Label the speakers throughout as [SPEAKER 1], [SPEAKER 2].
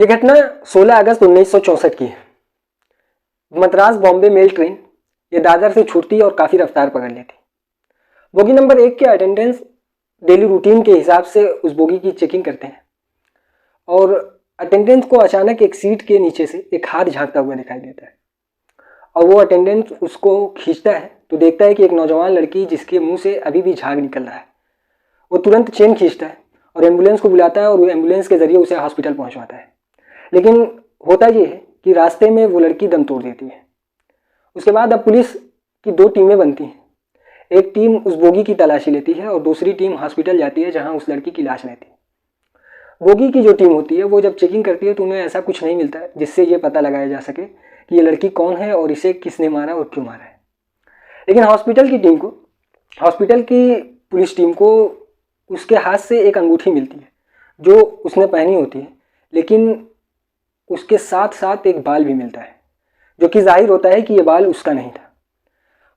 [SPEAKER 1] ये घटना 16 अगस्त 1964 की है। मद्रास बॉम्बे मेल ट्रेन ये दादर से छूटती और काफ़ी रफ्तार पकड़ लेती। बोगी नंबर 1 के अटेंडेंस डेली रूटीन के हिसाब से उस बोगी की चेकिंग करते हैं और अटेंडेंस को अचानक एक सीट के नीचे से एक हाथ झांकता हुआ दिखाई देता है और वो अटेंडेंट उसको खींचता है तो देखता है कि एक नौजवान लड़की जिसके मुंह से अभी भी झाग निकल रहा है। वो तुरंत चेन खींचता है और एम्बुलेंस को बुलाता है और वो एम्बुलेंस के जरिए उसे हॉस्पिटल पहुंचवाता है। लेकिन होता ये है कि रास्ते में वो लड़की दम तोड़ देती है। उसके बाद अब पुलिस की 2 टीमें बनती हैं। एक टीम उस बोगी की तलाशी लेती है और दूसरी टीम हॉस्पिटल जाती है जहां उस लड़की की लाश रहती है। बोगी की जो टीम होती है वो जब चेकिंग करती है तो उन्हें ऐसा कुछ नहीं मिलता जिससे ये पता लगाया जा सके कि ये लड़की कौन है और इसे किसने मारा और क्यों मारा है। लेकिन हॉस्पिटल की पुलिस टीम को उसके हाथ से एक अंगूठी मिलती है जो उसने पहनी होती है, लेकिन उसके साथ साथ एक बाल भी मिलता है जो कि जाहिर होता है कि ये बाल उसका नहीं था।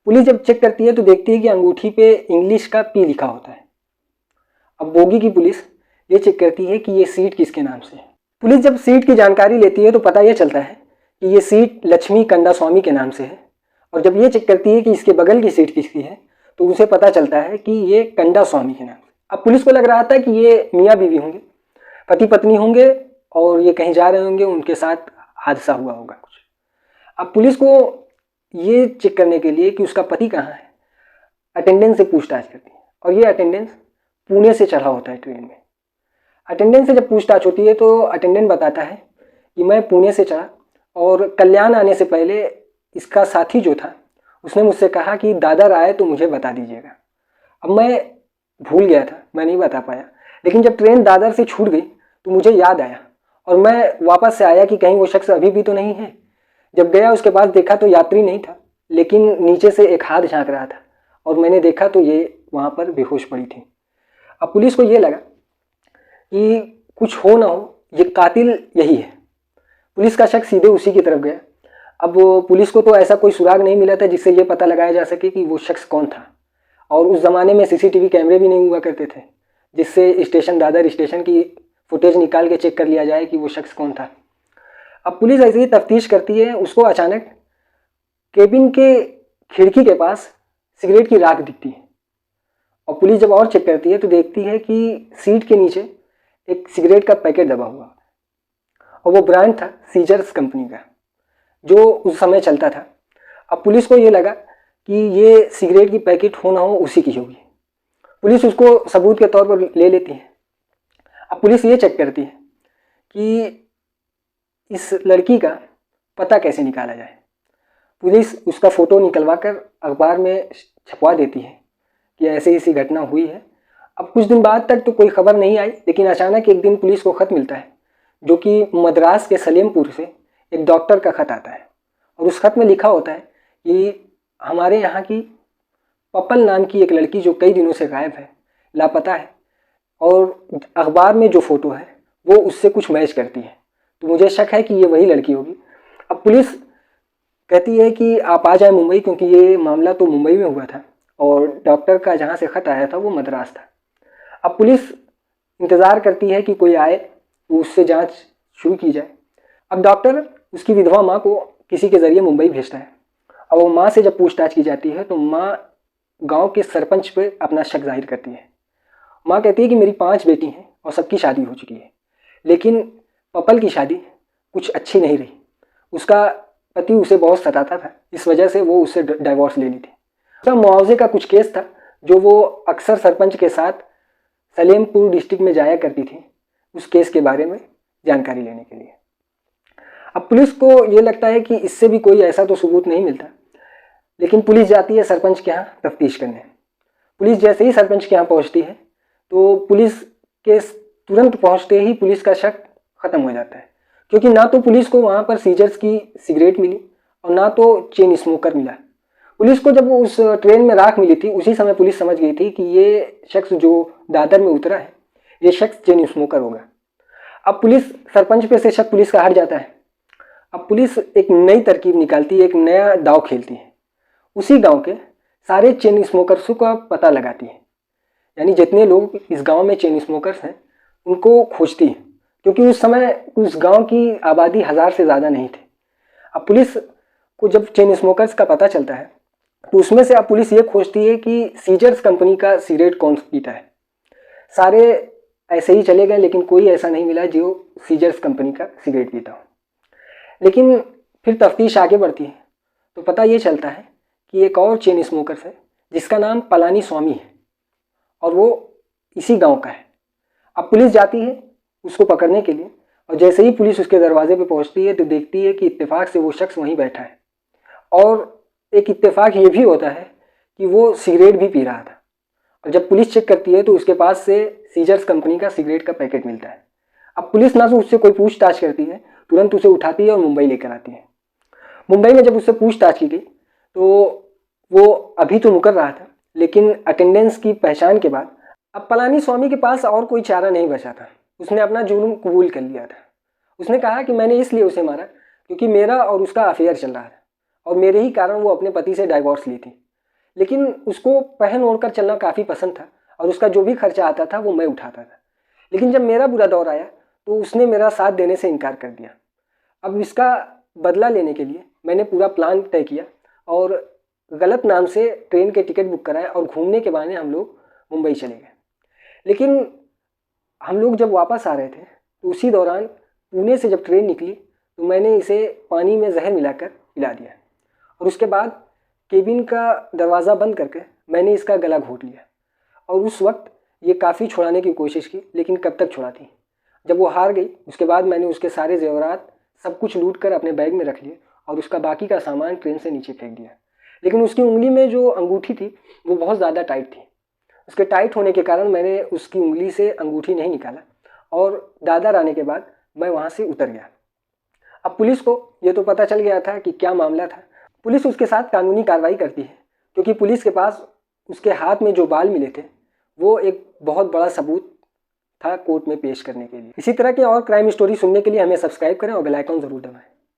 [SPEAKER 1] पुलिस जब चेक करती है तो देखती है कि अंगूठी पे इंग्लिश का पी लिखा होता है। अब बोगी की पुलिस ये चेक करती है कि ये सीट किसके नाम से है। पुलिस जब सीट की जानकारी लेती है तो पता यह चलता है कि ये सीट लक्ष्मी कंदास्वामी के नाम से है और जब ये चेक करती है कि इसके बगल की सीट किसकी है तो उसे पता चलता है कि ये कंदास्वामी के नाम से। अब पुलिस को लग रहा था कि ये मियाँ बीवी होंगे, पति पत्नी होंगे और ये कहीं जा रहे होंगे, उनके साथ हादसा हुआ होगा कुछ। अब पुलिस को ये चेक करने के लिए कि उसका पति कहाँ है अटेंडेंस से पूछताछ करती है और ये अटेंडेंस पुणे से चढ़ा होता है ट्रेन में। अटेंडेंस से जब पूछताछ होती है तो अटेंडेंट बताता है कि मैं पुणे से चढ़ा और कल्याण आने से पहले इसका साथी जो था उसने मुझसे कहा कि दादर आए तो मुझे बता दीजिएगा। अब मैं भूल गया था, मैं नहीं बता पाया, लेकिन जब ट्रेन दादर से छूट गई तो मुझे याद आया और मैं वापस से आया कि कहीं वो शख्स अभी भी तो नहीं है। जब गया उसके पास देखा तो यात्री नहीं था, लेकिन नीचे से एक हाथ झांक रहा था और मैंने देखा तो ये वहाँ पर बेहोश पड़ी थी। अब पुलिस को ये लगा कि कुछ हो ना हो ये कातिल यही है। पुलिस का शक सीधे उसी की तरफ गया। अब पुलिस को तो ऐसा कोई सुराग नहीं मिला था जिससे ये पता लगाया जा सके कि वो शख्स कौन था और उस ज़माने में सीसीटीवी कैमरे भी नहीं हुआ करते थे जिससे दादर स्टेशन की फुटेज निकाल के चेक कर लिया जाए कि वो शख्स कौन था। अब पुलिस ऐसे ही तफ्तीश करती है, उसको अचानक केबिन के खिड़की के पास सिगरेट की राख दिखती है और पुलिस जब और चेक करती है तो देखती है कि सीट के नीचे एक सिगरेट का पैकेट दबा हुआ और वो ब्रांड था सीजर्स कंपनी का जो उस समय चलता था। अब पुलिस को ये लगा कि ये सिगरेट की पैकेट हो ना हो उसी की होगी। पुलिस उसको सबूत के तौर पर ले लेती है। अब पुलिस ये चेक करती है कि इस लड़की का पता कैसे निकाला जाए। पुलिस उसका फ़ोटो निकलवा कर अखबार में छपवा देती है कि ऐसे ऐसी घटना हुई है। अब कुछ दिन बाद तक तो कोई खबर नहीं आई, लेकिन अचानक एक दिन पुलिस को ख़त मिलता है जो कि मद्रास के सलेमपुर से एक डॉक्टर का ख़त आता है और उस खत में लिखा होता है कि हमारे यहाँ की पपल नाम की एक लड़की जो कई दिनों से गायब है, लापता है और अखबार में जो फ़ोटो है वो उससे कुछ मैच करती है, तो मुझे शक है कि ये वही लड़की होगी। अब पुलिस कहती है कि आप आ जाए मुंबई, क्योंकि ये मामला तो मुंबई में हुआ था और डॉक्टर का जहाँ से ख़त आया था वो मद्रास था। अब पुलिस इंतज़ार करती है कि कोई आए तो उससे जांच शुरू की जाए। अब डॉक्टर उसकी विधवा माँ को किसी के ज़रिए मुंबई भेजता है और वो माँ से जब पूछताछ की जाती है तो माँ गांव के सरपंच पे अपना शक जाहिर करती है। माँ कहती है कि मेरी 5 बेटी हैं और सबकी शादी हो चुकी है, लेकिन पपल की शादी कुछ अच्छी नहीं रही। उसका पति उसे बहुत सताता था, इस वजह से वो उससे डाइवोर्स ले ली थी। उसका मुआवजे का कुछ केस था जो वो अक्सर सरपंच के साथ सलेमपुर डिस्ट्रिक्ट में जाया करती थी उस केस के बारे में जानकारी लेने के लिए। अब पुलिस को ये लगता है कि इससे भी कोई ऐसा तो सबूत नहीं मिलता, लेकिन पुलिस जाती है सरपंच के यहाँ तफ्तीश करने। पुलिस जैसे ही सरपंच के यहाँ पहुँचती है तो पुलिस के तुरंत पहुँचते ही पुलिस का शक ख़त्म हो जाता है, क्योंकि ना तो पुलिस को वहाँ पर सीजर्स की सिगरेट मिली और ना तो चेन स्मोकर मिला। पुलिस को जब उस ट्रेन में राख मिली थी उसी समय पुलिस समझ गई थी कि ये शख्स जो दादर में उतरा है ये शख्स चेन स्मोकर होगा। अब पुलिस सरपंच पे से शक पुलिस का हट जाता है। अब पुलिस एक नई तरकीब निकालती है, एक नया दाव खेलती है। उसी गांव के सारे चेन स्मोकर्सों का पता लगाती है, यानी जितने लोग इस गांव में चेन स्मोकर्स हैं उनको खोजती है क्योंकि उस समय उस गांव की आबादी 1000 से ज़्यादा नहीं थी। अब पुलिस को जब चेन स्मोकर्स का पता चलता है तो उसमें से अब पुलिस ये खोजती है कि सीजर्स कंपनी का सिगरेट कौन पीता है। सारे ऐसे ही चले गए लेकिन कोई ऐसा नहीं मिला जो सीजर्स कंपनी का सिगरेट पीता हो। लेकिन फिर तफ्तीश आगे बढ़ती है तो पता ये चलता है कि एक और चेन स्मोकर्स है जिसका नाम पलानी स्वामी है और वो इसी गांव का है। अब पुलिस जाती है उसको पकड़ने के लिए और जैसे ही पुलिस उसके दरवाजे पे पहुंचती है तो देखती है कि इत्तेफाक से वो शख्स वहीं बैठा है और एक इत्तेफाक ये भी होता है कि वो सिगरेट भी पी रहा था। और जब पुलिस चेक करती है तो उसके पास से सीजर्स कंपनी का सिगरेट का पैकेट मिलता है। अब पुलिस ना तो उससे कोई पूछताछ करती है, तुरंत उसे उठाती है और मुंबई लेकर आती है। मुंबई में जब उससे पूछताछ की गई तो वो अभी तो मुकर रहा था लेकिन अटेंडेंस की पहचान के बाद अब पलानी स्वामी के पास और कोई चारा नहीं बचा था। उसने अपना जुर्म कबूल कर लिया था। उसने कहा कि मैंने इसलिए उसे मारा क्योंकि मेरा और उसका अफेयर चल रहा था और मेरे ही कारण वो अपने पति से डाइवोर्स ली थी। लेकिन उसको पहन ओढ़ कर चलना काफ़ी पसंद था और उसका जो भी खर्चा आता था वो मैं उठाता था। लेकिन जब मेरा बुरा दौर आया तो उसने मेरा साथ देने से इनकार कर दिया। अब इसका बदला लेने के लिए मैंने पूरा प्लान तय किया और गलत नाम से ट्रेन के टिकट बुक कराए और घूमने के बहाने हम लोग मुंबई चले गए। लेकिन हम लोग जब वापस आ रहे थे तो उसी दौरान पुणे से जब ट्रेन निकली तो मैंने इसे पानी में जहर मिलाकर पिला दिया और उसके बाद केबिन का दरवाज़ा बंद करके मैंने इसका गला घोट लिया। और उस वक्त ये काफ़ी छुड़ाने की कोशिश की लेकिन कब तक छुड़ाती। जब वो हार गई उसके बाद मैंने उसके सारे जेवरात सब कुछ लूट कर अपने बैग में रख लिए और उसका बाकी का सामान ट्रेन से नीचे फेंक दिया। लेकिन उसकी उंगली में जो अंगूठी थी वो बहुत ज़्यादा टाइट थी। उसके टाइट होने के कारण मैंने उसकी उंगली से अंगूठी नहीं निकाला और दादर आने के बाद मैं वहाँ से उतर गया। अब पुलिस को ये तो पता चल गया था कि क्या मामला था। पुलिस उसके साथ कानूनी कार्रवाई करती है क्योंकि पुलिस के पास उसके हाथ में जो बाल मिले थे वो एक बहुत बड़ा सबूत था कोर्ट में पेश करने के लिए। इसी तरह के और क्राइम स्टोरी सुनने के लिए हमें सब्सक्राइब करें और बेल आइकन ज़रूर दबाएं।